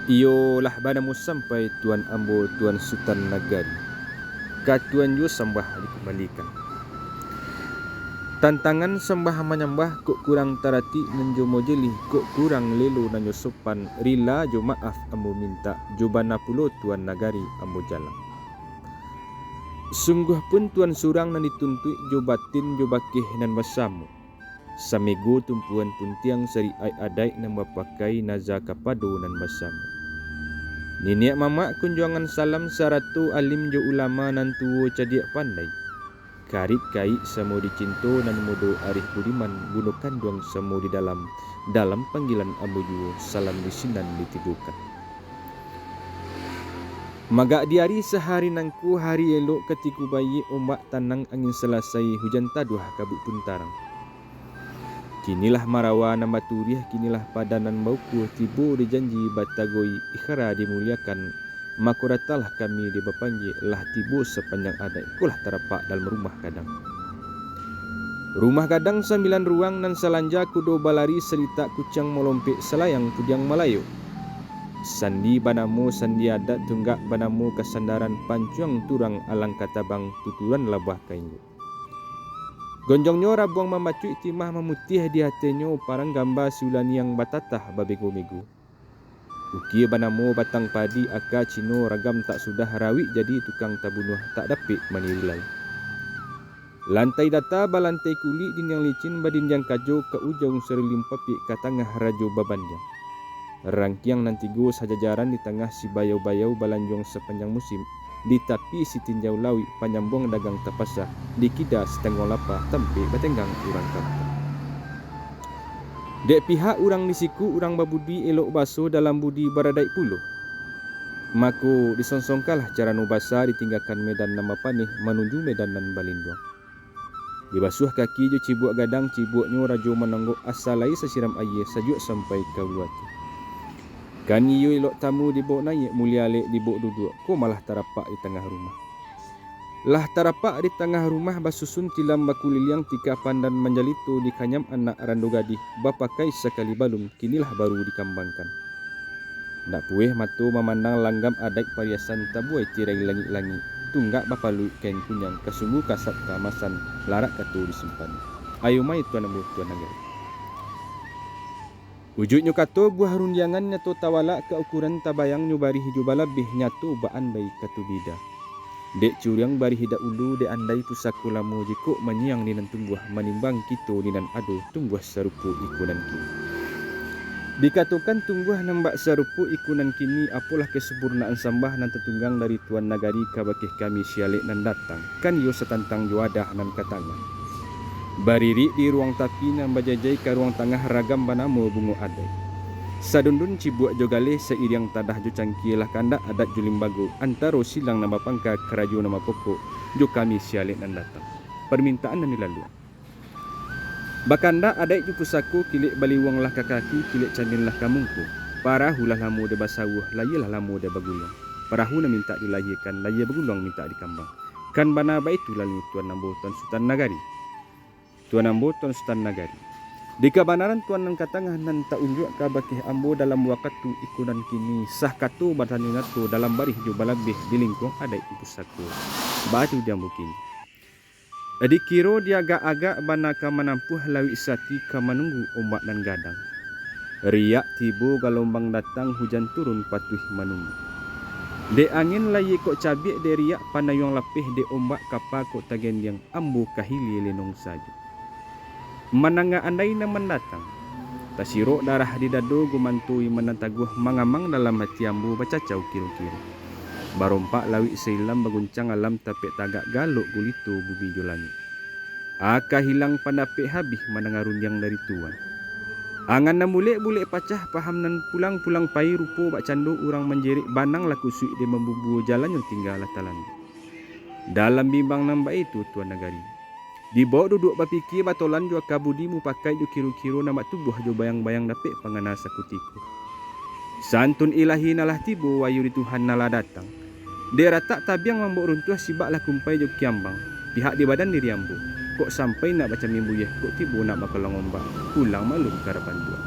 Iyolah banamu sampai Tuan Ambo Tuan Sultan Nagari. Katuan yo sembah dikembalikan. Tantangan sembah menyembah kok kurang tarati menjomo jeli kok kurang lelo nanyo sopan rila jo maaf ambo minta jobana pulo Tuan Nagari ambo jalan. Sungguh pun Tuan surang nan dituntui jo batin jo bakih nan basamu. Samego tumpuan puntiang sari ai adai nan bapakai naza kapado nan basamu. Niniak mama kunjuangan salam saratu alim jo ulama nan tuwo cadiak pandai. Karit kai samo dicinto nan modo arif budiman bunukan duang samo di dalam panggilan ambo juo salam disinan ditidukan. Magak diari sehari nangku hari elok ketiku bayi ombak tanang angin selesai hujan taduh kabut puntarang. Kinilah marawa nama turiah kinilah padanan bauku tibo dijanji batagoi ikhara dimuliakan makuratalah kami di bapanggi lah tibo sepanjang adai kulah terapak dalam rumah kadang. Rumah kadang 9 ruang nan salanja kudo balari serita kucang melompek selayang kudiang Malayu. Sandi banamu sandi adat tunggak banamu kesandaran pancuang turang alang katabang tuturan labah kaingu. Gonjongnya rabuang mamacuik timah memutih di hatinya parang gambar siulani yang batatah babego-mego. Uki banamu batang padi aka cino ragam tak sudah rawi jadi tukang tabunuh tak dapik manilai. Lantai data balantai kulit din yang licin badin yang kajo ke ujung serilim papik ke tengah rajo babanjang. Rangkiang nanti go sajajaran di tengah si bayau-bayau balanjong sepanjang musim. Di tepi si tinjau lawi panyambung dagang tapasa di kida setengah lapa tempe batenggang urang kampung. Dek pihak urang disiku urang babudi elok baso dalam budi baradai puluh. Mako disonsongkalah cara nubasa ditinggalkan medan nama panih menuju medan nan balinduang. Dibasuh kaki jo cibuk gadang cibuknya rajo menangguk asalai sesiram air sajuk sampai ke luati. Kan iyo elok tamu dibok naik mulia lek dibok duduk ko malah tarapak di tengah rumah. Lah tarapak di tengah rumah basusun tilam bakuliliang tika pandan menjalito di kanyam anak rando gadih bapakai sekali balum kinilah baru dikembangkan. Ndak pueh matu memandang langgam adat pariasan tabuai tirai langit-langit tunggak bapalu kain kunyang kesungguh kasat kamasan larak katu disimpan. Ayo mai tuan ambo Tuan Nagari. Wujudnya kato buah runjangan nyato tawala ke ukuran tabayang nyubari hijau balabih nyato baan bayi katu bida. Dek curiang bari hidak ulu de andai pusaku lamu jiko menyiang dinan tumbuh manimbang kito dinan ado tumbuh sarupu ikunan kini. Dikatakan tumbuh nambak sarupu ikunan kini apalah kesempurnaan sambah nan tetunggang dari Tuan Nagari kabakih kami sialek nan datang kan yo setantang juadah nan katangan. Bariri di ruang tapi nan bajajai ke ruang tengah ragam banamu bungo adai. Sadundun cibuak jogale seiriang tadah jo cangkilah kandak adat julimbago antaro silang nama pangka kerajo nama pokok jo kami sialek nan datang. Permintaan nan dilalu. Bakanda adai ju pusaku kilik baliwang lah kakaki kilik candin lah kamungku. Parahulah lamu de basawuh layalah lamu de bagulung. Parahu na minta dilahirkan laya bagulung minta dikambang. Kan bana baitu lalu Tuan Ambo Tuan Sultan Nagari. Tuan Ambo Tuan Sultan Nagari. Di kabanaran Tuan nan katangah nan tak unjuk kabakih Ambo dalam wakatu ikunan kini sah katu batani nato dalam barih jo balabih di lingkung adai pusaku. Batu dia mungkin. Adi kiro dia agak-agak banaka menampuh lawi sati ka menunggu ombak dan gadang. Riak tibo galombang datang hujan turun patuh menunggu. De angin layi kok cabik de riak panayong lapih de ombak kapa kok tagen yang Ambo kahili lenong saja. Mananga andai na mendatang. Tasiro darah di dado gumantui menantaguh mangamang dalam hati Ambo bacacau kiro-kiro. Barompak lawi seilam baguncang alam tapek tagak galuk gulito bubi jolani. Aka hilang pandapek habih menangarun yang dari Tuan. Angan na mulek-bulek pacah paham nan pulang-pulang pai rupo bak candu urang menjerik banang laku suik de membubu jalan yang tinggal latalan. Dalam bimbang namba itu Tuan Nagari. Di bawah duduk bapiki batolan jua kabudimu pakai ju kiru-kiru nama tubuh jo bayang-bayang dapik pangana sakutiku. Santun ilahi nalah tibo wayu di Tuhan nalah datang. Dera tak tabiang mambok runtuh sibaklah kumpai jo kiambang. Pihak di badan diri Ambo. Kok sampai nak baca mimbu yeh kok tibo nak bakal ombak. Pulang malum karapan jua.